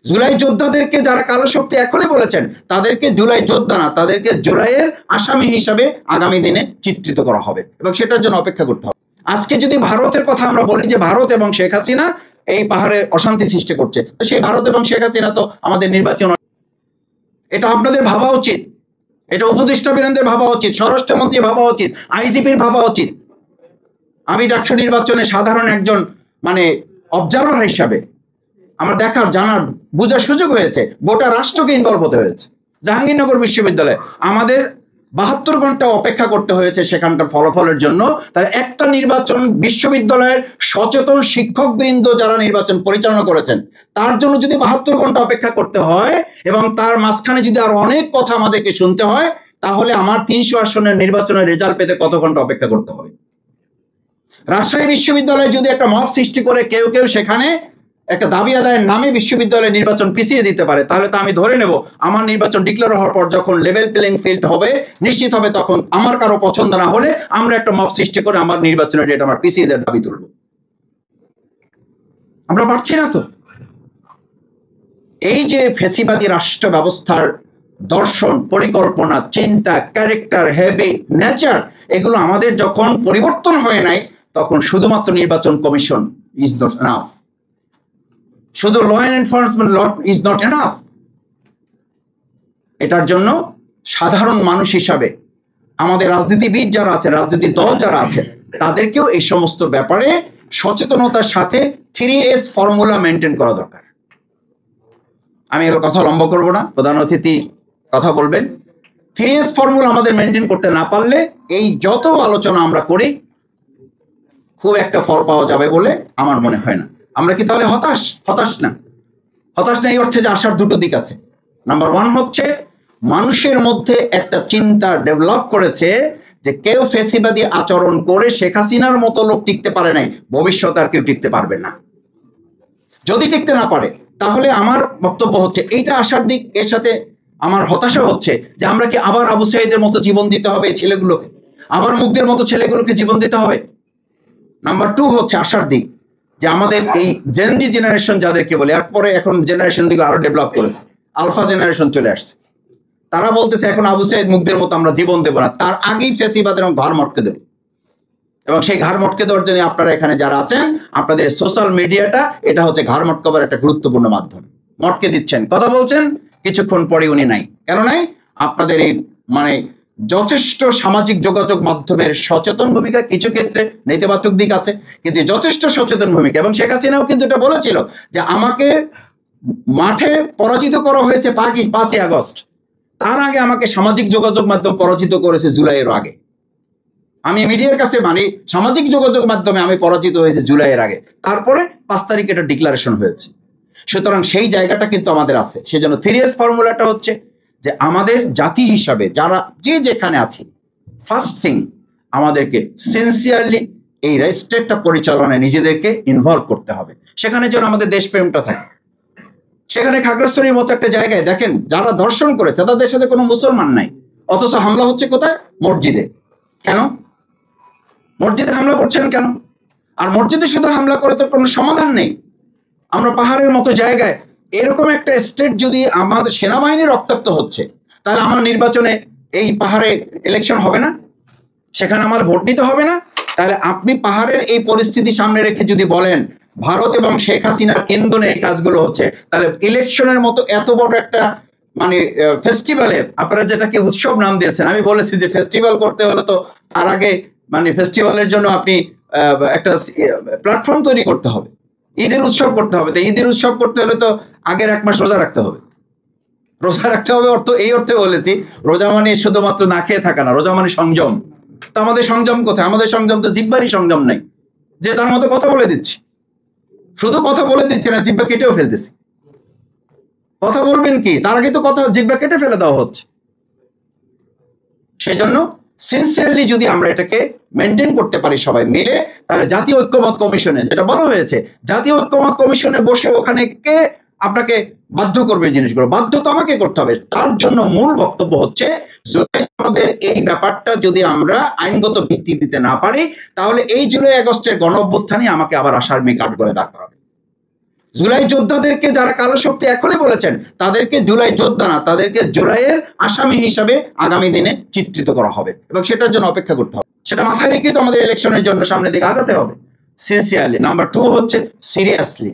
জুলাই যোদ্ধাদেরকে যারা কালো শক্তি এখনই বলেছেন তাদেরকে জুলাই যোদ্ধা না, তাদেরকে জুলাইয়ের আসামি হিসাবে আগামী দিনে চিত্রিত করা হবে এবং সেটার জন্য অপেক্ষা করতে হবে। আজকে যদি ভারতের কথা আমরা বলি যে ভারত এবং শেখ হাসিনা এই পাহাড়ে অশান্তি সৃষ্টি করছে, তো সেই ভারত এবং শেখ হাসিনা তো আমাদের নির্বাচন, এটা আপনাদের ভাবা উচিত, এটা উপদেষ্টা বীরেন্দ্রের ভাবা উচিত, স্বরাষ্ট্রমন্ত্রী ভাবা উচিত, আইজিপির ভাবা উচিত। আমি ডাকসু নির্বাচনে সাধারণ একজন অবজারভার হিসাবে আমার দেখার, জানার, বোঝার সুযোগ হয়েছে। গোটা রাষ্ট্রকে ইনভলভ হতে হয়েছে। জাহাঙ্গীরনগর বিশ্ববিদ্যালয়ে আমাদের 72 ঘন্টা অপেক্ষা করতে হয়েছে সেখানকার ফলাফলের জন্য। তাহলে একটা নির্বাচন বিশ্ববিদ্যালয়ের সচেতন শিক্ষকবৃন্দ যারা নির্বাচন পরিচালনা করেছেন তার জন্য যদি 72 ঘন্টা অপেক্ষা করতে হয় এবং তার মাঝখানে যদি আরো অনেক কথা আমাদেরকে শুনতে হয়, তাহলে আমার 300 আসনের নির্বাচনের রেজাল্ট পেতে কত ঘন্টা অপেক্ষা করতে হবে? রাজশাহী বিশ্ববিদ্যালয়ে যদি একটা মব সৃষ্টি করে কেউ কেউ সেখানে একটা দাবি আদায়ের নামে বিশ্ববিদ্যালয়ের নির্বাচন পিছিয়ে দিতে পারে, তাহলে তো আমি ধরে নেব আমার নির্বাচন ডিক্লেয়ার হওয়ার পর যখন লেভেল প্লেইং ফিল্ড হবে, নিশ্চিত হবে, তখন আমার কারো পছন্দ না হলে আমরা একটা মব সৃষ্টি করে আমার নির্বাচনের ডেট আমার পিছিয়ে দেওয়ার দাবি তুলব। আমরা পারছি না তো। এই যে ফ্যাসিবাদী রাষ্ট্র ব্যবস্থার দর্শন, পরিকল্পনা, চিন্তা, ক্যারেক্টার, হ্যাবিট, নেচার, এগুলো আমাদের যখন পরিবর্তন হয় নাই, তখন শুধুমাত্র নির্বাচন কমিশন ইজ নট এনাফ, শুধু law and enforcement law is not enough. এটার জন্য সাধারণ মানুষ হিসাবে আমাদের রাজনীতিবিদ যারা আছে, রাজনৈতিক দল যারা আছে, তাদেরকেও এই সমস্ত ব্যাপারে সচেতনতার সাথে 3S ফর্মুলা মেনটেন করা দরকার। আমি এর কথা লম্বা করব না, প্রধান অতিথি কথা বলবেন। 3S ফর্মুলা আমাদের মেনটেন করতে না পারলে এই যত আলোচনা আমরা করি খুব একটা ফল পাওয়া যাবে বলে আমার মনে হয় না। আমরা কি তাহলে হতাশ? হতাশ না। হতাশ না এই অর্থে যে আসার দুটো দিক আছে। নাম্বার 1 হচ্ছে মানুষের মধ্যে একটা চিন্তা ডেভেলপ করেছে যে কেউ ফ্যাসিবাদী আচরণ করে শেখ হাসিনার মতো লোক টিকতে পারে নাই, ভবিষ্যতে আর কেউ টিকতে পারবে না। যদি টিকতে না পারে তাহলে আমার বক্তব্য হচ্ছে এইটা আসার দিক। এর সাথে আমার হতাশা হচ্ছে যে আমরা কি আবার আবু সাইদের মতো জীবন দিতে হবে ছেলেগুলোকে, আবার মুগ্ধের মতো ছেলেগুলোকে জীবন দিতে হবে। নাম্বার 2 হচ্ছে আসার দিক যে আমাদের এই জেনজি জেনারেশন যাদেরকে বলে, এরপরে এখন জেনারেশন দিকে আরো ডেভেলপ করেছে, আলফা জেনারেশন চলে আসছে, তারা বলতেছে এখন আবু সাইদ মুগ্ধের মতো আমরা জীবন দেবো না, তার আগেই ফ্যাসিবাদের ঘাড় মটকে দেবো। এবং সেই ঘাড় মটকে দেওয়ার জন্য আপনারা এখানে যারা আছেন, আপনাদের সোশ্যাল মিডিয়াটা এটা হচ্ছে ঘাড় মটকাবার একটা গুরুত্বপূর্ণ মাধ্যম। মটকে দিচ্ছেন, কথা বলছেন, কিছুক্ষণ পরে উনি নাই। কেন নাই? আপনাদের এই যথেষ্ট সামাজিক যোগাযোগ মাধ্যমের সচেতন ভূমিকা, কিছু ক্ষেত্রে নেতিবাচক দিক আছে, কিন্তু যথেষ্ট সচেতন ভূমিকা। এবং শেখ হাসিনাও কিন্তু এটা বলেছিল যে আমাকে মাঠে পরাজিত করা হয়েছে 5ই আগস্ট, তার আগে আমাকে সামাজিক যোগাযোগ মাধ্যম পরাজিত করেছে জুলাইয়ের আগে। আমি মিডিয়ার কাছে সামাজিক যোগাযোগ মাধ্যমে আমি পরাজিত হয়েছে জুলাইয়ের আগে, তারপরে 5 তারিখে এটা ডিক্লারেশন হয়েছে। সুতরাং সেই জায়গাটা কিন্তু আমাদের আছে। সেজন্য 3S ফর্মুলাটা হচ্ছে যে আমাদের জাতি হিসাবে যারা যে যেখানে আছি, ফার্স্ট থিং আমাদেরকে সিনসিয়ারলি এই স্টেটটা পরিচালনায় নিজেদেরকে ইনভলভ করতে হবে। সেখানে যেন আমাদের দেশপ্রেমটা থাকে। সেখানে খাগড়াছড়ির মতো একটা জায়গায় দেখেন যারা ধর্ষণ করেছে তাদের সাথে কোনো মুসলমান নাই, অথচ হামলা হচ্ছে কোথায়? মসজিদে। কেন মসজিদে হামলা করছেন কেন? আর মসজিদে শুধু হামলা করে তো কোনো সমাধান নেই। আমরা পাহাড়ের মতো জায়গায় এরকম একটা স্টেট যদি আমাদের সেনাবাহিনী রক্তাক্ত হচ্ছে, তাহলে আমার নির্বাচনে এই পাহাড়ে ইলেকশন হবে না, সেখানে আমার ভোট দিতে হবে না। তাহলে আপনি পাহাড়ের এই পরিস্থিতি সামনে রেখে যদি বলেন ভারত এবং শেখ হাসিনার ইন্ধনে এই কাজগুলো হচ্ছে, তাহলে ইলেকশনের মতো এত বড় একটা ফেস্টিভ্যালে আপনারা যেটাকে উৎসব নাম দিয়েছেন, আমি বলেছি যে ফেস্টিভ্যাল করতে হলে তো তার আগে ফেস্টিভ্যালের জন্য আপনি একটা প্ল্যাটফর্ম তৈরি করতে হবে, ঈদের উৎসব করতে হবে। তো ঈদের উৎসব করতে হলে তো আগের 1 মাস রোজা রাখতে হবে। রোজা রাখতে হবে অর্থ এই অর্থে বলেছি, রোজা মানে শুধুমাত্র না খেয়ে থাকা না, রোজা মানে সংযম। তো আমাদের সংযম কোথায়? আমাদের সংযম তো জিহ্বারই সংযম নাই, যে তার মতো কথা বলে দিচ্ছি। শুধু কথা বলে দিচ্ছি না, জিহ্বা কেটেও ফেলতেছি। কথা বলবেন কি, তার আগে তো কথা জিহ্বা কেটে ফেলে দেওয়া হচ্ছে। সেই জন্য সিনসিয়ারলি যদি আমরা এটাকে মেনটেন করতে পারি সবাই মিলে, তাহলে জাতীয় ঐক্যমত কমিশনে যেটা বলা হয়েছে, জাতীয় ঐক্যমত কমিশনে বসে ওখানে কে আপনাকে বাধ্য করবে জিনিসগুলো? বাধ্য তো আমাকে করতে হবে। তার জন্য মূল বক্তব্য হচ্ছে আমাদের এই ব্যাপারটা যদি আমরা আইনগত ভিত্তি দিতে না পারি, তাহলে এই জুলাই আগস্টের গণ অভ্যুত্থানই আমাকে আবার আসামি কাঠ করে দাঁড় করাবে। জুলাই যোদ্ধাদেরকে যারা কালো শক্তি এখনই বলেছেন, তাদেরকে জুলাই যোদ্ধা না, তাদেরকে জুলাইয়ের আসামি হিসাবে আগামী দিনে চিত্রিত করা হবে এবং সেটার জন্য অপেক্ষা করতে হবে। সেটা মাথায় রেখে তো আমাদের ইলেকশনের জন্য সামনের দিকে আগাতে হবে সিনসিয়ারলি। নাম্বার 2 হচ্ছে সিরিয়াসলি।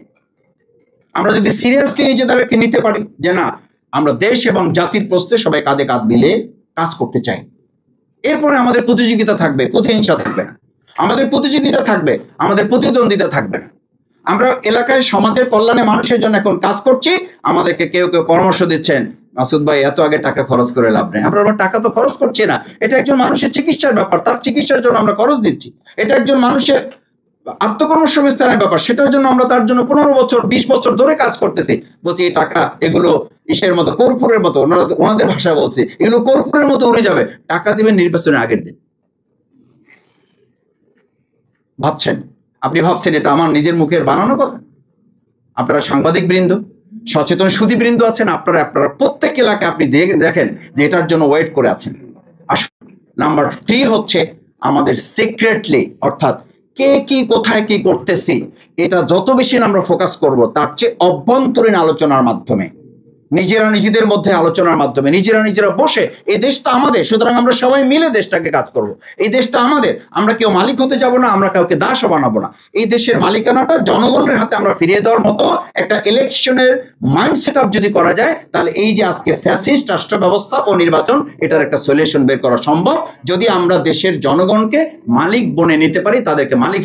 আমরা যদি সিরিয়াসলি নিজেদেরকে নিতে পারি যে না, আমরা দেশ এবং জাতির প্রশ্নে সবাই কাঁধে কাঁধ মিলে কাজ করতে চাই, এরপরে আমাদের প্রতিযোগিতা থাকবে, প্রতিহিংসা থাকবে না। আমাদের প্রতিযোগিতা থাকবে, আমাদের প্রতিদ্বন্দ্বিতা থাকবে না। আমরা এলাকায় সমাজের কল্যাণে মানুষের জন্য এখন কাজ করছি। আমাদেরকে কেউ কেউ পরামর্শ দিচ্ছেন, মাসুদ ভাই এত আগে টাকা খরচ করে লাভ নেই। আমরা আবার টাকা তো খরচ করছি না, এটা একজন মানুষের চিকিৎসার ব্যাপার, তার চিকিৎসার জন্য আমরা খরচ দিচ্ছি। এটা একজন মানুষের আত্মকর্মসংস্থানের ব্যাপার, সেটার জন্য আমরা তার জন্য 15 বছর 20 বছর ধরে কাজ করতেছি। বলছি এই টাকা এগুলো ইসের মতো, কর্পূরের মতো, ওনাদের ভাষা বলছি, এগুলো কর্পূরের মতো উড়ে যাবে। টাকা দিবেন নির্বাচনের আগের দিন। ভাবছেন, আপনি ভাবছেন এটা আমার নিজের মুখের বানানো কথা? আপনারা সাংবাদিক বৃন্দ, সচেতন সুধী বৃন্দ আছেন, আপনারা প্রত্যেক এলাকায় আপনি দেখেন যে এটার জন্য ওয়েট করে আছেন। আসুন, নাম্বার 3 হচ্ছে আমাদের সিক্রেটলি, অর্থাৎ কে কি কোথায় কি করতেছি, এটা যত বেশি আমরা ফোকাস করব, তার চেয়ে অভ্যন্তরীণ আলোচনার মাধ্যমে, নিজেরা নিজেদের মধ্যে আলোচনার মাধ্যমে, নিজেরা বসে, এই দেশটা আমাদের, সুতরাং আমরা সবাই মিলে দেশটাকে কাজ করব। এই দেশটা আমাদের, আমরা কেউ মালিক হতে যাব না, আমরা কাউকে দাসও বানাবো না। এই দেশের মালিকানাটা জনগণের হাতে আমরা ফিরিয়ে দেওয়ার মতো একটা ইলেকশনের মাইন্ড সেট আপ যদি করা যায়, তাহলে এই যে আজকে ফ্যাসিস্ট রাষ্ট্র ব্যবস্থা ও নির্বাচন, এটার একটা সলিউশন বের করা সম্ভব যদি আমরা দেশের জনগণকে মালিক বনে নিতে পারি, তাদেরকে মালিক